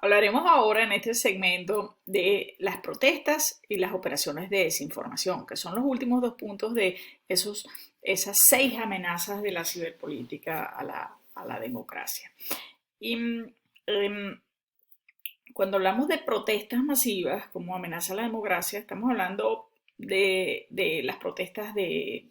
Hablaremos ahora en este segmento de las protestas y las operaciones de desinformación, que son los últimos dos puntos de esas seis amenazas de la ciberpolítica a la democracia. Y em, cuando hablamos de protestas masivas como amenaza a la democracia, estamos hablando de las protestas de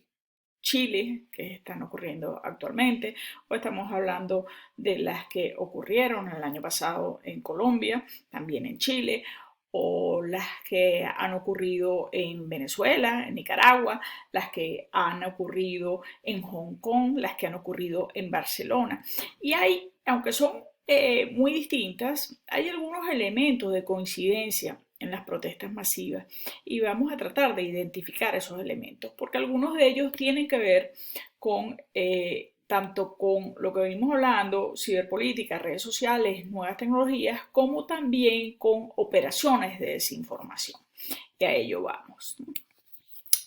Chile, que están ocurriendo actualmente, o estamos hablando de las que ocurrieron el año pasado en Colombia, también en Chile, o las que han ocurrido en Venezuela, en Nicaragua, las que han ocurrido en Hong Kong, las que han ocurrido en Barcelona. Y hay, aunque son muy distintas, hay algunos elementos de coincidencia en las protestas masivas y vamos a tratar de identificar esos elementos, porque algunos de ellos tienen que ver con tanto con lo que venimos hablando, ciberpolítica, redes sociales, nuevas tecnologías, como también con operaciones de desinformación. Y a ello vamos.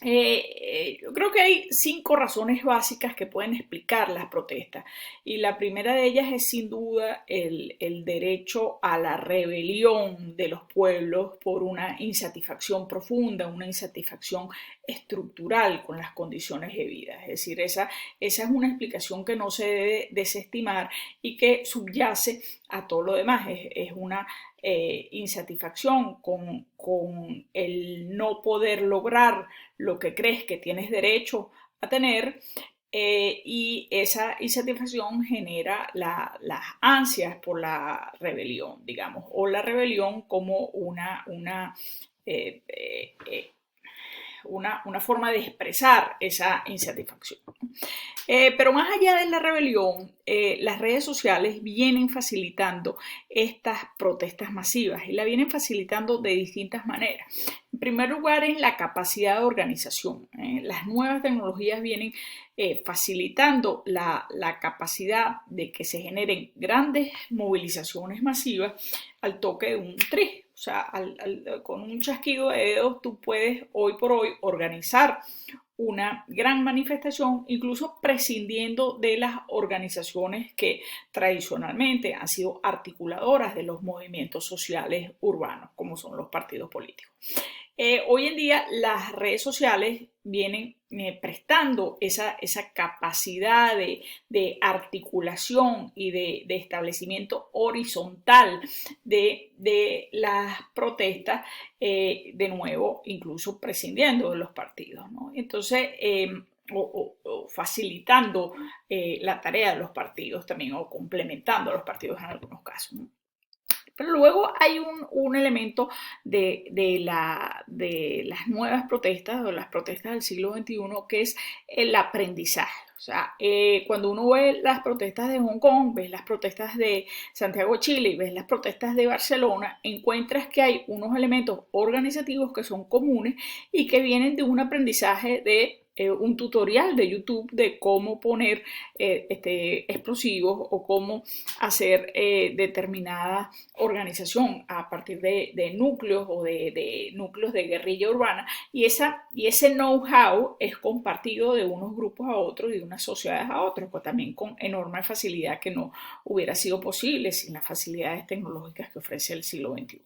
Yo creo que hay cinco razones básicas que pueden explicar las protestas y la primera de ellas es sin duda el derecho a la rebelión de los pueblos por una insatisfacción profunda, una insatisfacción estructural con las condiciones de vida. Es decir, esa es una explicación que no se debe desestimar y que subyace a todo lo demás. Es una insatisfacción con el no poder lograr lo que crees que tienes derecho a tener y esa insatisfacción genera las ansias por la rebelión, digamos, o la rebelión como eh, eh, eh, una forma de expresar esa insatisfacción. Pero más allá de la rebelión, las redes sociales vienen facilitando estas protestas masivas y la vienen facilitando de distintas maneras. En primer lugar, es la capacidad de organización. Las nuevas tecnologías vienen facilitando la capacidad de que se generen grandes movilizaciones masivas al toque de un tris. O sea, con un chasquido de dedos tú puedes hoy por hoy organizar una gran manifestación, incluso prescindiendo de las organizaciones que tradicionalmente han sido articuladoras de los movimientos sociales urbanos, como son los partidos políticos. Hoy en día las redes sociales vienen prestando esa capacidad de articulación y de establecimiento horizontal de las protestas, de nuevo, incluso prescindiendo de los partidos, ¿no? Entonces, o facilitando la tarea de los partidos también, o complementando a los partidos en algunos casos, ¿no? Pero luego hay un elemento de las nuevas protestas o las protestas del siglo XXI que es el aprendizaje. O sea, cuando uno ve las protestas de Hong Kong, ves las protestas de Santiago de Chile y ves las protestas de Barcelona, encuentras que hay unos elementos organizativos que son comunes y que vienen de un aprendizaje de un tutorial de YouTube de cómo poner explosivos o cómo hacer determinada organización a partir de núcleos o de núcleos de guerrilla urbana y ese know-how es compartido de unos grupos a otros y de unas sociedades a otros, pues también con enorme facilidad que no hubiera sido posible sin las facilidades tecnológicas que ofrece el siglo XXI.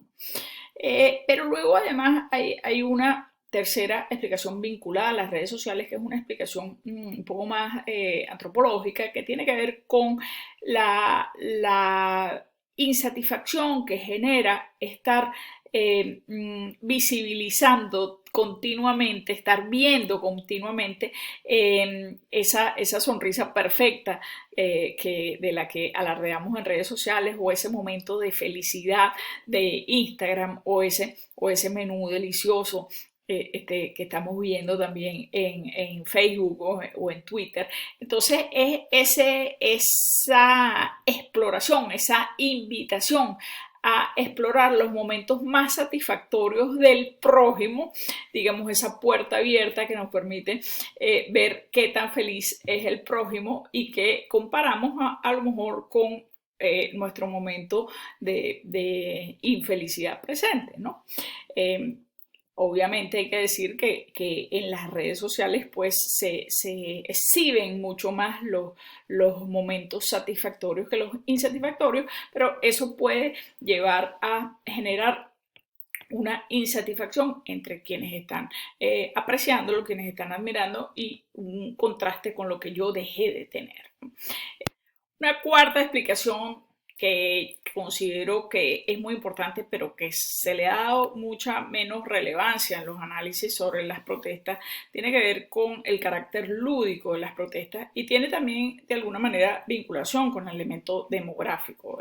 Pero luego además hay una tercera explicación vinculada a las redes sociales, que es una explicación un poco más antropológica, que tiene que ver con la insatisfacción que genera estar visibilizando continuamente, estar viendo continuamente esa sonrisa perfecta de la que alardeamos en redes sociales o ese momento de felicidad de Instagram o ese menú delicioso que estamos viendo también en Facebook o en Twitter. Entonces es esa exploración, esa invitación a explorar los momentos más satisfactorios del prójimo, digamos esa puerta abierta que nos permite ver qué tan feliz es el prójimo y que comparamos a lo mejor con nuestro momento de infelicidad presente, ¿no? Obviamente hay que decir que en las redes sociales pues se exhiben mucho más los momentos satisfactorios que los insatisfactorios, pero eso puede llevar a generar una insatisfacción entre quienes están apreciándolo, quienes están admirando y un contraste con lo que yo dejé de tener. Una cuarta explicación que considero que es muy importante, pero que se le ha dado mucha menos relevancia en los análisis sobre las protestas, tiene que ver con el carácter lúdico de las protestas y tiene también de alguna manera vinculación con el elemento demográfico.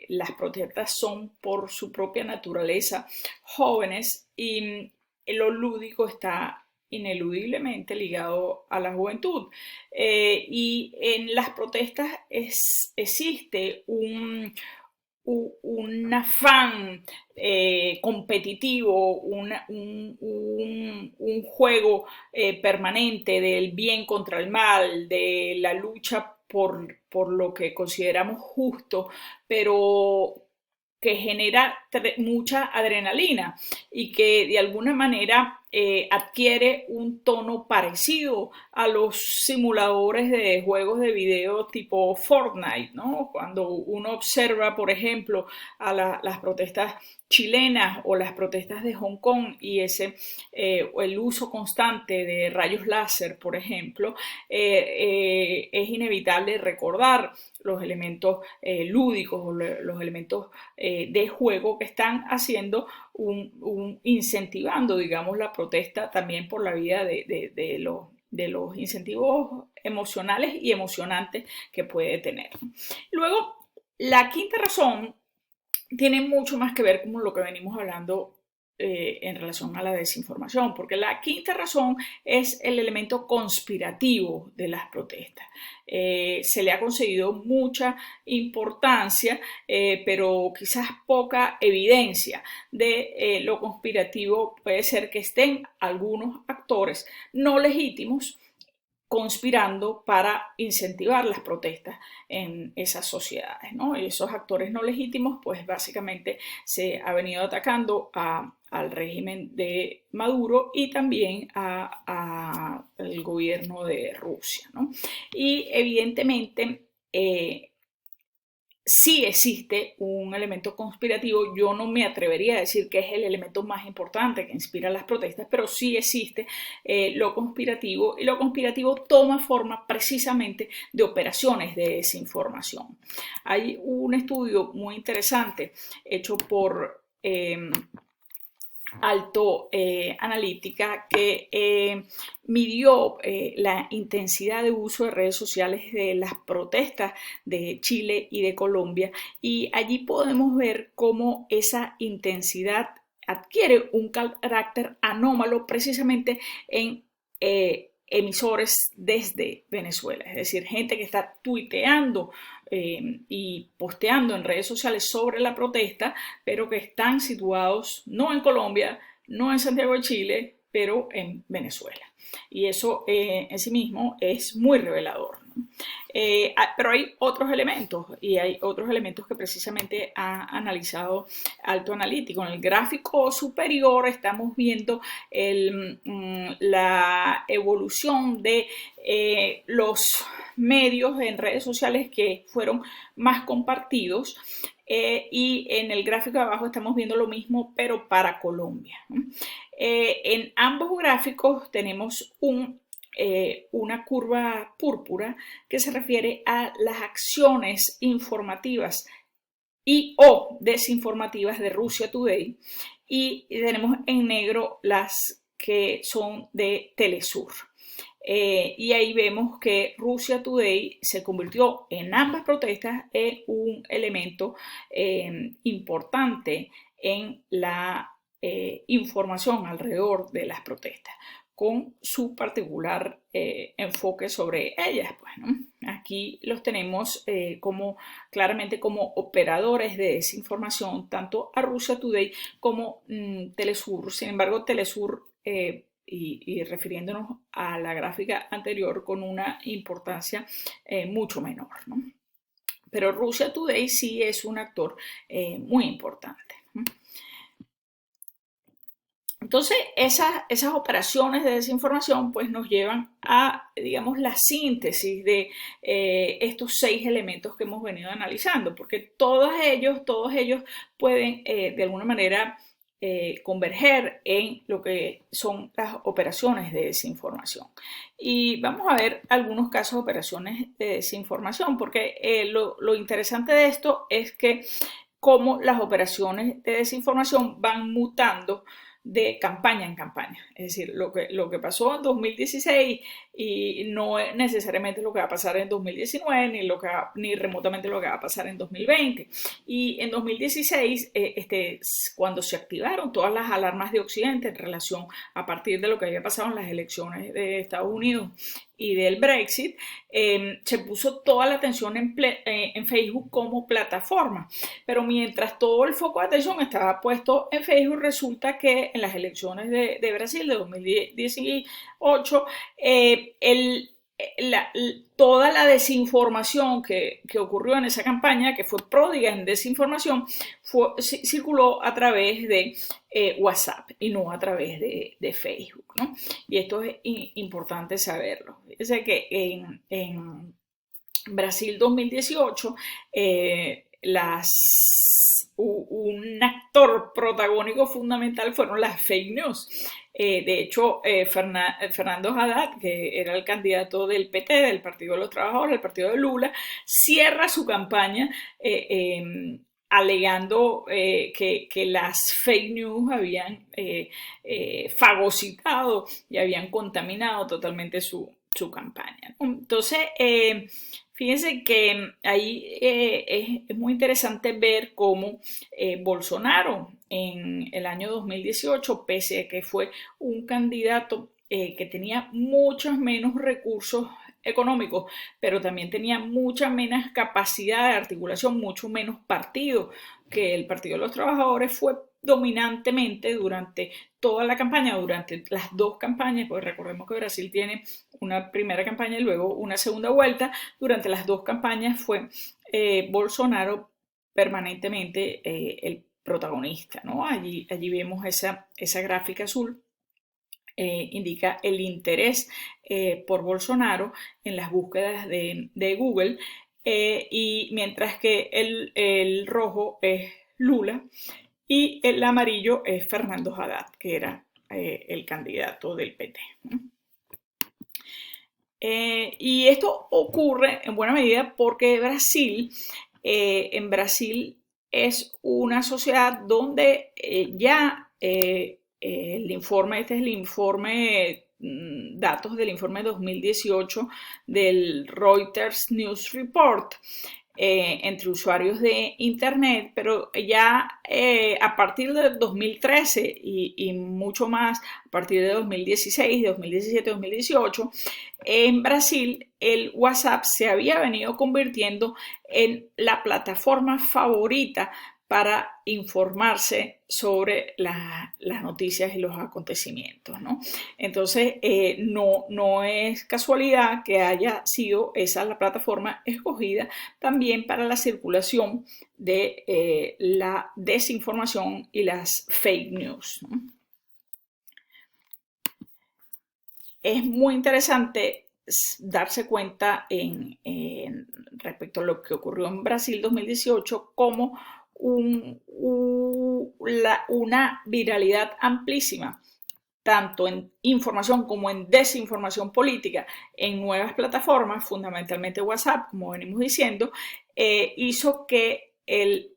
Las protestas son por su propia naturaleza jóvenes y lo lúdico está ineludiblemente ligado a la juventud. Y en las protestas existe un afán competitivo, un juego permanente del bien contra el mal, de la lucha por lo que consideramos justo, pero que genera mucha adrenalina y que de alguna manera adquiere un tono parecido a los simuladores de juegos de video tipo Fortnite, ¿no? Cuando uno observa, por ejemplo, a las protestas chilenas o las protestas de Hong Kong y el uso constante de rayos láser, por ejemplo, es inevitable recordar los elementos lúdicos o los elementos de juego que están haciendo incentivando, digamos, la protesta también por la vía de los incentivos emocionales y emocionantes que puede tener. Luego, la quinta razón tiene mucho más que ver con lo que venimos hablando en relación a la desinformación, porque la quinta razón es el elemento conspirativo de las protestas. Se le ha concedido mucha importancia, pero quizás poca evidencia de lo conspirativo. Puede ser que estén algunos actores no legítimos conspirando para incentivar las protestas en esas sociedades, ¿no? Y esos actores no legítimos, pues básicamente se ha venido atacando al régimen de Maduro y también al gobierno de Rusia, ¿no? Y evidentemente sí existe un elemento conspirativo. Yo no me atrevería a decir que es el elemento más importante que inspira las protestas, pero sí existe lo conspirativo, y lo conspirativo toma forma precisamente de operaciones de desinformación. Hay un estudio muy interesante hecho por Alto Analítica que midió la intensidad de uso de redes sociales de las protestas de Chile y de Colombia, y allí podemos ver cómo esa intensidad adquiere un carácter anómalo precisamente en emisores desde Venezuela, es decir, gente que está tuiteando y posteando en redes sociales sobre la protesta, pero que están situados no en Colombia, no en Santiago de Chile, pero en Venezuela. Y eso en sí mismo es muy revelador, ¿no? Pero hay otros elementos, y hay otros elementos que precisamente ha analizado Alto Analítico. En el gráfico superior estamos viendo la evolución de los medios en redes sociales que fueron más compartidos, y en el gráfico de abajo estamos viendo lo mismo pero para Colombia, ¿no? En ambos gráficos tenemos una curva púrpura que se refiere a las acciones informativas y o desinformativas de Russia Today, y tenemos en negro las que son de Telesur. Y ahí vemos que Russia Today se convirtió en ambas protestas en un elemento importante en la información alrededor de las protestas, con su particular enfoque sobre ellas. Pues, ¿no? Aquí los tenemos claramente como operadores de desinformación, tanto a Russia Today como Telesur. Sin embargo, Telesur y refiriéndonos a la gráfica anterior con una importancia mucho menor, ¿no? Pero Russia Today sí es un actor muy importante. Entonces, esas operaciones de desinformación pues nos llevan a, digamos, la síntesis de estos 6 elementos que hemos venido analizando, porque todos ellos pueden de alguna manera converger en lo que son las operaciones de desinformación. Y vamos a ver algunos casos de operaciones de desinformación, porque lo interesante de esto es que cómo las operaciones de desinformación van mutando de campaña en campaña. Es decir, lo que pasó en 2016 y no es necesariamente lo que va a pasar en 2019 ni remotamente lo que va a pasar en 2020. Y en 2016, cuando se activaron todas las alarmas de Occidente en relación a partir de lo que había pasado en las elecciones de Estados Unidos y del Brexit, se puso toda la atención en Facebook como plataforma. Pero mientras todo el foco de atención estaba puesto en Facebook, resulta que en las elecciones de Brasil de 2018, toda la desinformación que ocurrió en esa campaña, que fue pródiga en desinformación, circuló a través de WhatsApp y no a través de Facebook, ¿no? Y esto es importante saberlo. Fíjense que en Brasil 2018, un actor protagónico fundamental fueron las fake news. De hecho, Fernando Haddad, que era el candidato del PT, del Partido de los Trabajadores, el partido de Lula, cierra su campaña alegando que las fake news habían fagocitado y habían contaminado totalmente su campaña. Entonces, fíjense que ahí es muy interesante ver cómo Bolsonaro en el año 2018, pese a que fue un candidato que tenía muchos menos recursos económicos, pero también tenía mucha menos capacidad de articulación, mucho menos partido que el Partido de los Trabajadores, fue dominantemente durante toda la campaña, durante las 2 campañas, porque recordemos que Brasil tiene una primera campaña y luego una segunda vuelta. Durante las 2 campañas fue Bolsonaro permanentemente el protagonista, ¿no? Allí vemos esa gráfica azul. Indica el interés por Bolsonaro en las búsquedas de Google, y mientras que el rojo es Lula y el amarillo es Fernando Haddad, que era el candidato del PT. Y esto ocurre en buena medida porque en Brasil es una sociedad donde ya el informe, este es el informe, datos del informe 2018 del Reuters News Report, entre usuarios de Internet, pero ya a partir de 2013 y mucho más, a partir de 2016, 2017, 2018, en Brasil el WhatsApp se había venido convirtiendo en la plataforma favorita para informarse sobre las noticias y los acontecimientos, ¿no? Entonces, no es casualidad que haya sido esa la plataforma escogida también para la circulación de la desinformación y las fake news, ¿no? Es muy interesante darse cuenta respecto a lo que ocurrió en Brasil 2018 como una viralidad amplísima, tanto en información como en desinformación política, en nuevas plataformas, fundamentalmente WhatsApp, como venimos diciendo, hizo que el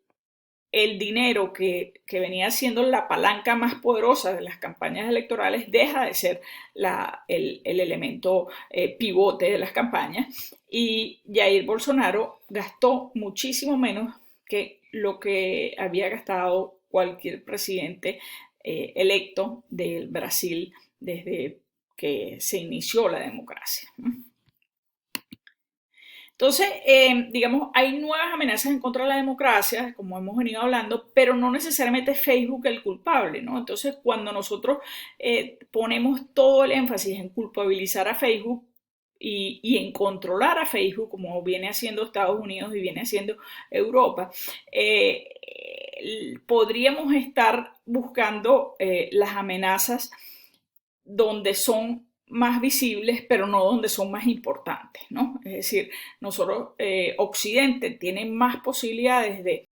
dinero que venía siendo la palanca más poderosa de las campañas electorales deja de ser el elemento pivote de las campañas, y Jair Bolsonaro gastó muchísimo menos que lo que había gastado cualquier presidente electo del Brasil desde que se inició la democracia. Entonces, digamos, hay nuevas amenazas en contra de la democracia, como hemos venido hablando, pero no necesariamente es Facebook el culpable, ¿no? Entonces, cuando nosotros ponemos todo el énfasis en culpabilizar a Facebook y en controlar a Facebook, como viene haciendo Estados Unidos y viene haciendo Europa, podríamos estar buscando las amenazas donde son más visibles, pero no donde son más importantes, ¿no? Es decir, nosotros, Occidente, tiene más posibilidades de